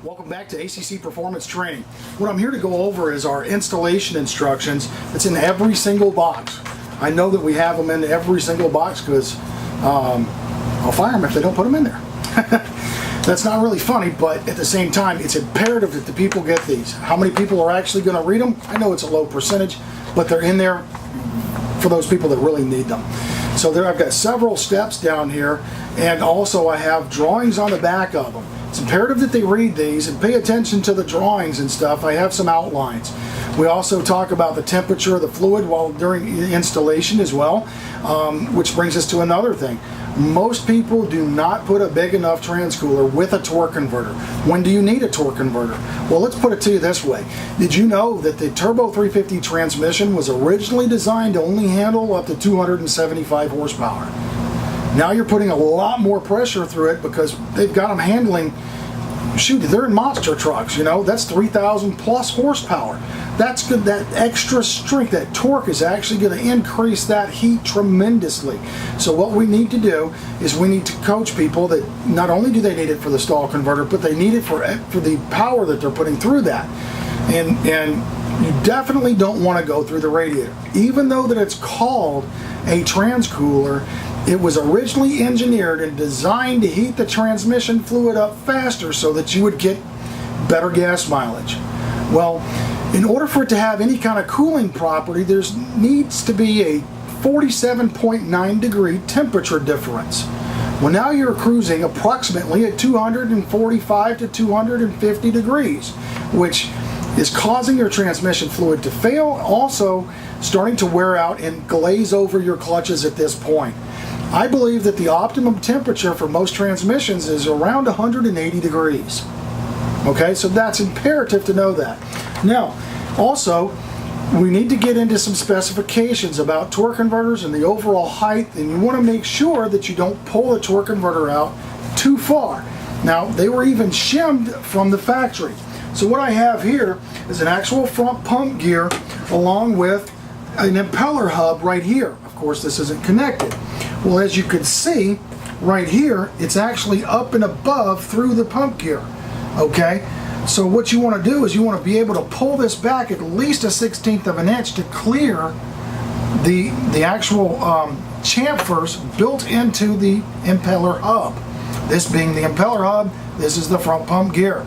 Welcome back to ACC Performance Training. What I'm here to go over is our installation instructions. It's in every single box. I know that we have them in every single box because I'll fire them if they don't put them in there. That's not really funny, but at the same time, it's imperative that the people get these. How many people are actually going to read them? I know it's a low percentage, but they're in there for those people that really need them. So there, I've got several steps down here, and also I have drawings on the back of them. It's imperative that they read these and pay attention to the drawings and stuff. I have some outlines. We also talk about the temperature of the fluid while during installation as well, which brings us to another thing. Most people do not put a big enough transcooler with a torque converter. When do you need a torque converter? Well, let's put it to you this way. Did you know that the Turbo 350 transmission was originally designed to only handle up to 275 horsepower? Now you're putting a lot more pressure through it because they've got them handling, shoot, they're in monster trucks, you know, that's 3,000 plus horsepower. That's good. That extra strength, that torque is actually going to increase that heat tremendously. So what we need to do is we need to coach people that not only do they need it for the stall converter, but they need it for the power that they're putting through that. And you definitely don't want to go through the radiator. Even though that it's called a transcooler, it was originally engineered and designed to heat the transmission fluid up faster so that you would get better gas mileage. Well, in order for it to have any kind of cooling property, there needs to be a 47.9 degree temperature difference. Well, now you're cruising approximately at 245 to 250 degrees, which is causing your transmission fluid to fail, also starting to wear out and glaze over your clutches at this point. I believe that the optimum temperature for most transmissions is around 180 degrees. Okay, so that's imperative to know that. Now, also, we need to get into some specifications about torque converters and the overall height, and you want to make sure that you don't pull the torque converter out too far. Now, they were even shimmed from the factory. So what I have here is an actual front pump gear along with an impeller hub right here. Of course, this isn't connected. Well, as you can see right here, it's actually up and above through the pump gear. Okay, so what you want to do is you want to be able to pull this back at least a 1/16 of an inch to clear the actual chamfers built into the impeller hub. This being the impeller hub, this is the front pump gear.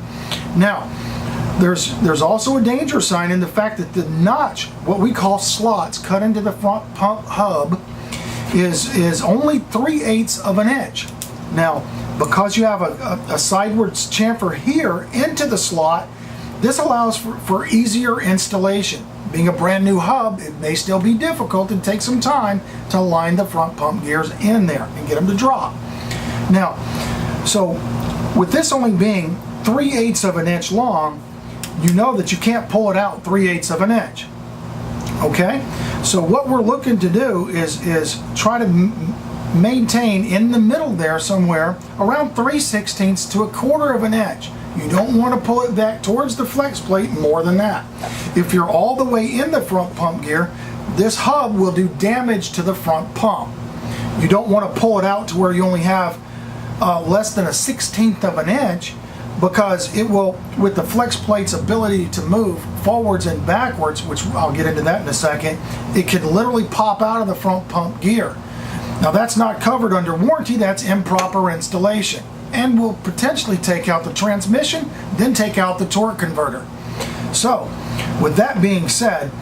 Now, there's also a danger sign in the fact that the notch, what we call slots, cut into the front pump hub is only 3/8 of an inch. Now, because you have a sidewards chamfer here into the slot, this allows for easier installation. Being a brand new hub, it may still be difficult and take some time to line the front pump gears in there and get them to drop. Now, so with this only being 3/8 of an inch long, you know that you can't pull it out 3/8 of an inch. Okay? So what we're looking to do is try to maintain in the middle there somewhere around 3/16 to 1/4 of an inch. You don't want to pull it back towards the flex plate more than that. If you're all the way in the front pump gear, this hub will do damage to the front pump. You don't want to pull it out to where you only have less than a 1/16 of an inch, because it will, with the flex plate's ability to move forwards and backwards, which I'll get into that in a second, it can literally pop out of the front pump gear. Now that's not covered under warranty, that's improper installation, and will potentially take out the transmission, then take out the torque converter. So, with that being said,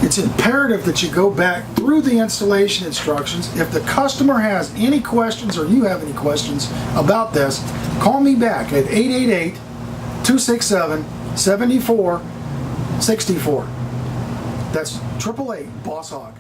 it's imperative that you go back through the installation instructions. If the customer has any questions or you have any questions about this, call me back at 888-267-7464. That's 888-BOSS-HOG.